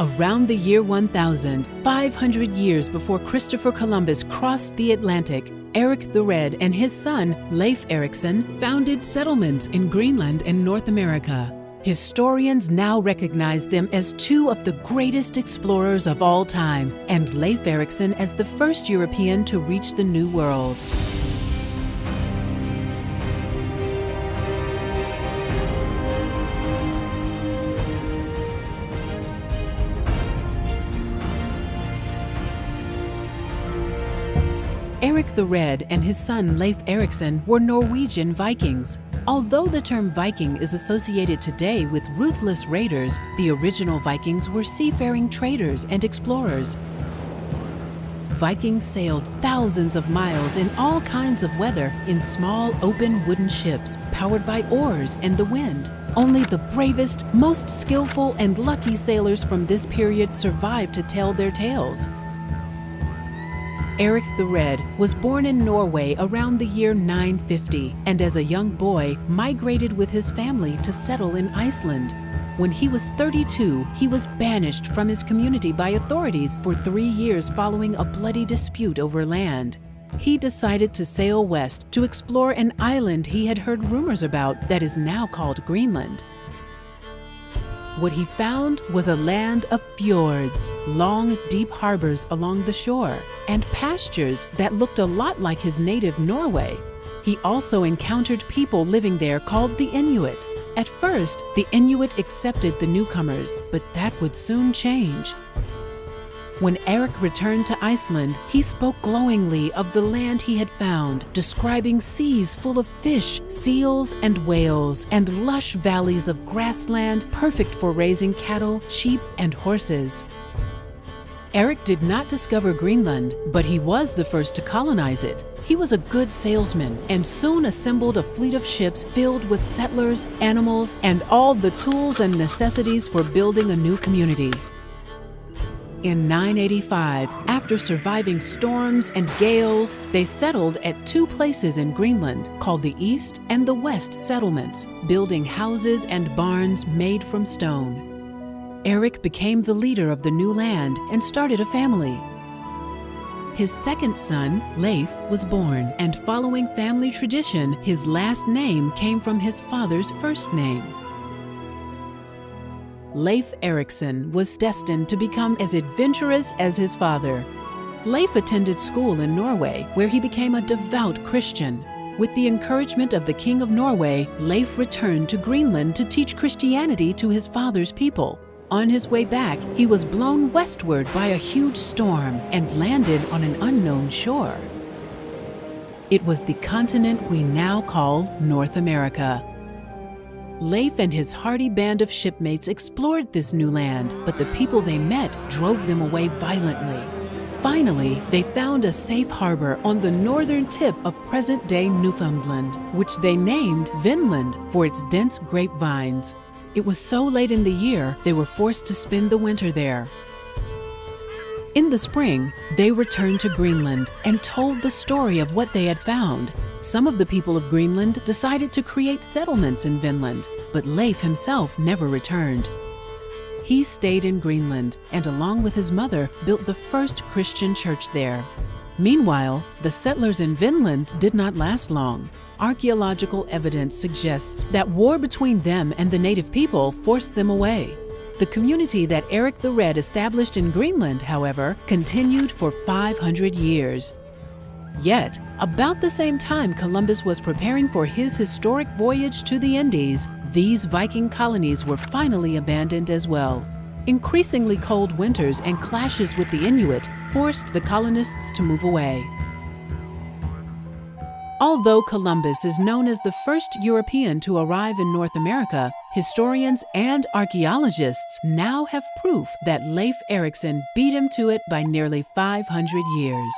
Around the year 1000, 500 years before Christopher Columbus crossed the Atlantic, Eric the Red and his son, Leif Ericson, founded settlements in Greenland and North America. Historians now recognize them as two of the greatest explorers of all time, and Leif Ericson as the first European to reach the New World. Eric the Red and his son Leif Ericson were Norwegian Vikings. Although the term Viking is associated today with ruthless raiders, the original Vikings were seafaring traders and explorers. Vikings sailed thousands of miles in all kinds of weather in small open wooden ships powered by oars and the wind. Only the bravest, most skillful, and lucky sailors from this period survived to tell their tales. Eric the Red was born in Norway around the year 950, and as a young boy migrated with his family to settle in Iceland. When he was 32, he was banished from his community by authorities for 3 years following a bloody dispute over land. He decided to sail west to explore an island he had heard rumors about that is now called Greenland. What he found was a land of fjords, long, deep harbors along the shore, and pastures that looked a lot like his native Norway. He also encountered people living there called the Inuit. At first, the Inuit accepted the newcomers, but that would soon change. When Eric returned to Iceland, he spoke glowingly of the land he had found, describing seas full of fish, seals, and whales, and lush valleys of grassland perfect for raising cattle, sheep, and horses. Eric did not discover Greenland, but he was the first to colonize it. He was a good salesman and soon assembled a fleet of ships filled with settlers, animals, and all the tools and necessities for building a new community. In 985, after surviving storms and gales, they settled at 2 places in Greenland called the East and the West settlements, building houses and barns made from stone. Eric became the leader of the new land and started a family. His second son, Leif, was born, and following family tradition, his last name came from his father's first name. Leif Ericson was destined to become as adventurous as his father. Leif attended school in Norway, where he became a devout Christian. With the encouragement of the King of Norway, Leif returned to Greenland to teach Christianity to his father's people. On his way back, he was blown westward by a huge storm and landed on an unknown shore. It was the continent we now call North America. Leif and his hardy band of shipmates explored this new land, but the people they met drove them away violently. Finally, they found a safe harbor on the northern tip of present-day Newfoundland, which they named Vinland for its dense grapevines. It was so late in the year, they were forced to spend the winter there. In the spring, they returned to Greenland and told the story of what they had found. Some of the people of Greenland decided to create settlements in Vinland, but Leif himself never returned. He stayed in Greenland and, along with his mother, built the first Christian church there. Meanwhile, the settlers in Vinland did not last long. Archaeological evidence suggests that war between them and the native people forced them away. The community that Eric the Red established in Greenland, however, continued for 500 years. Yet, about the same time Columbus was preparing for his historic voyage to the Indies, these Viking colonies were finally abandoned as well. Increasingly cold winters and clashes with the Inuit forced the colonists to move away. Although Columbus is known as the first European to arrive in North America, historians and archaeologists now have proof that Leif Ericson beat him to it by nearly 500 years.